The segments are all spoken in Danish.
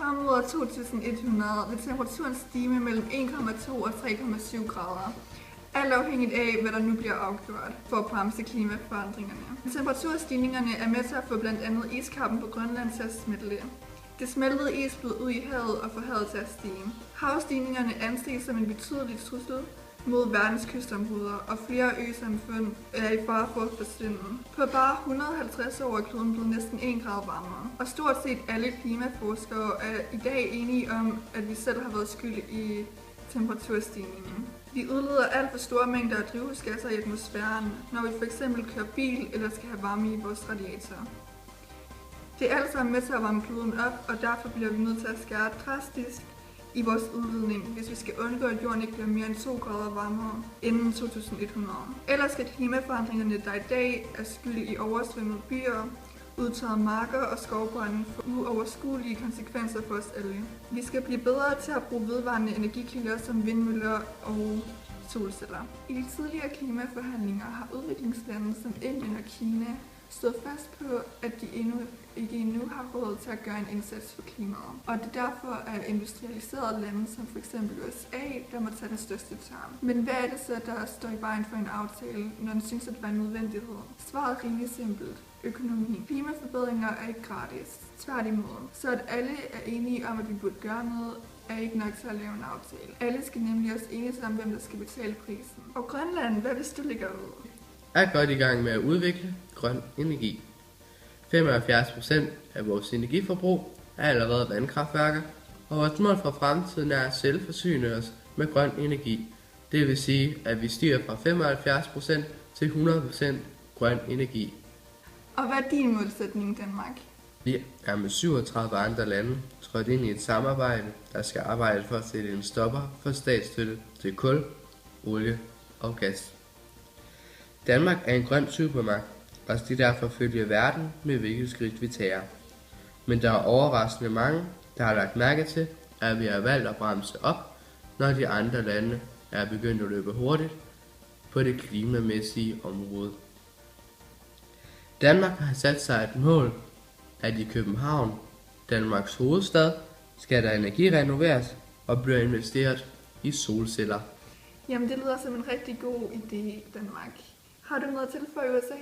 Frem mod år 2100 vil temperaturen stige med mellem 1,2 og 3,7 grader. Alt afhængigt af, hvad der nu bliver afgjort for at bremse klimaforandringerne. Temperaturstigningerne er med til at få blandt andet iskappen på Grønland til at smelte. Det smeltede is blev ud i havet og får havet til at stige. Havstigningerne anses som en betydelig trussel mod verdens kystområder, og flere øsamfund er i fare for at forsvinde. På bare 150 år er kloden blevet næsten 1 grad varmere, og stort set alle klimaforskere er i dag enige om, at vi selv har været skyld i temperaturstigningen. Vi udleder alt for store mængder af drivhusgasser i atmosfæren, når vi f.eks. kører bil eller skal have varme i vores radiatorer. Det er alt sammen med til at varme kloden op, og derfor bliver vi nødt til at skære drastisk i vores udledning, hvis vi skal undgå, at jorden ikke bliver mere end 2 grader varmere inden 2100. Ellers skal klimaforandringerne, der i dag er skyld i oversvømmede byer, udtørrede marker og skovbrænde, få uoverskuelige konsekvenser for os alle. Vi skal blive bedre til at bruge vedvarende energikilder som vindmøller og solceller. I de tidligere klimaforhandlinger har udviklingslande som Indien og Kina stået fast på, at de endnu har råd til at gøre en indsats for klimaet. Og det er derfor, at industrialiserede lande som f.eks. USA, der må tage den største tørn. Men hvad er det så, der står i vejen for en aftale, når den synes at det var en nødvendighed? Svaret er rimelig simpelt. Økonomi. Klimaforbedringer er ikke gratis. Tværtimod. Så at alle er enige om, at vi burde gøre noget, er ikke nok til at lave en aftale. Alle skal nemlig også enes om, hvem der skal betale prisen. Og Grønland, hvad hvis du ligger ud? Er godt i gang med at udvikle grøn energi. 75% af vores energiforbrug er allerede vandkraftværker, og vores mål for fremtiden er at selvforsyne os med grøn energi. Det vil sige, at vi stiger fra 75% til 100% grøn energi. Og hvad er din målsætning i Danmark? Vi er med 37 andre lande trådt ind i et samarbejde, der skal arbejde for at sætte en stopper for statsstøtte til kul, olie og gas. Danmark er en grøn supermagt, og skal derfor følge verden med hvilket skridt vi tager. Men der er overraskende mange, der har lagt mærke til, at vi har valgt at bremse op, når de andre lande er begyndt at løbe hurtigt på det klimamæssige område. Danmark har sat sig et mål, at i København, Danmarks hovedstad, skal der energirenoveres og bliver investeret i solceller. Jamen det lyder som en rigtig god idé, Danmark. Har du noget til for USA?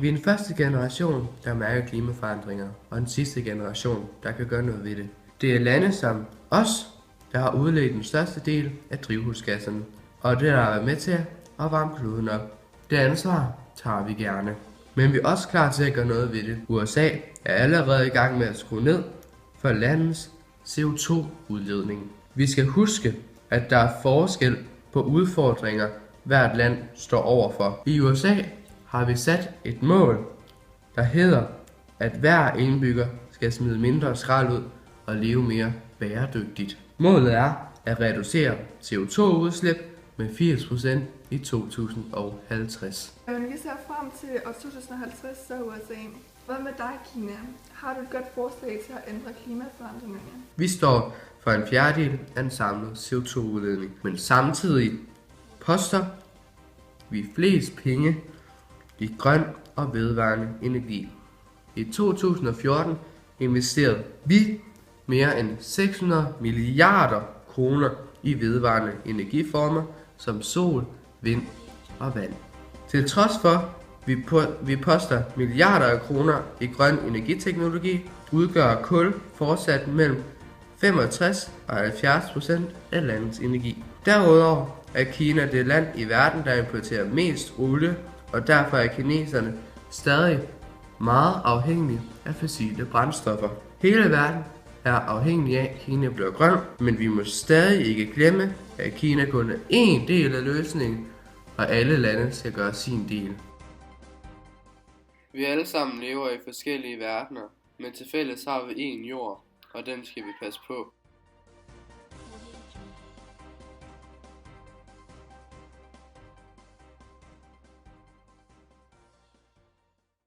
Vi er den første generation, der mærker klimaforandringer, og den sidste generation, der kan gøre noget ved det. Det er lande som os, der har udledt den største del af drivhusgasserne, og det har været med til at varme kloden op. Det ansvar tager vi gerne. Men vi er også klar til at gøre noget ved det. USA er allerede i gang med at skrue ned for landets CO2-udledning. Vi skal huske, at der er forskel på udfordringer, hvert land står overfor. I USA har vi sat et mål, der hedder, at hver indbygger skal smide mindre skrald ud og leve mere bæredygtigt. Målet er at reducere CO2-udslip med 80% i 2050. Vi ser frem til år 2050, så USA. Hvad med dig, Kina? Har du et godt forslag til at ændre klimaforandringerne? Vi står for en fjerdedel af den samlede CO2-udledning, men samtidig poster vi flest penge i grøn og vedvarende energi. I 2014 investerede vi mere end 600 milliarder kroner i vedvarende energiformer som sol, vind og vand. Til trods for, vi poster milliarder af kroner i grøn energiteknologi, udgør kul fortsat mellem 65 og 70% af landets energi. Derudover er Kina det land i verden, der importerer mest olie, og derfor er kineserne stadig meget afhængige af fossile brændstoffer. Hele verden er afhængig af, at Kina bliver grøn, men vi må stadig ikke glemme, at Kina kun er en del af løsningen, og alle lande skal gøre sin del. Vi alle sammen lever i forskellige verdener, men til fælles har vi én jord, og den skal vi passe på.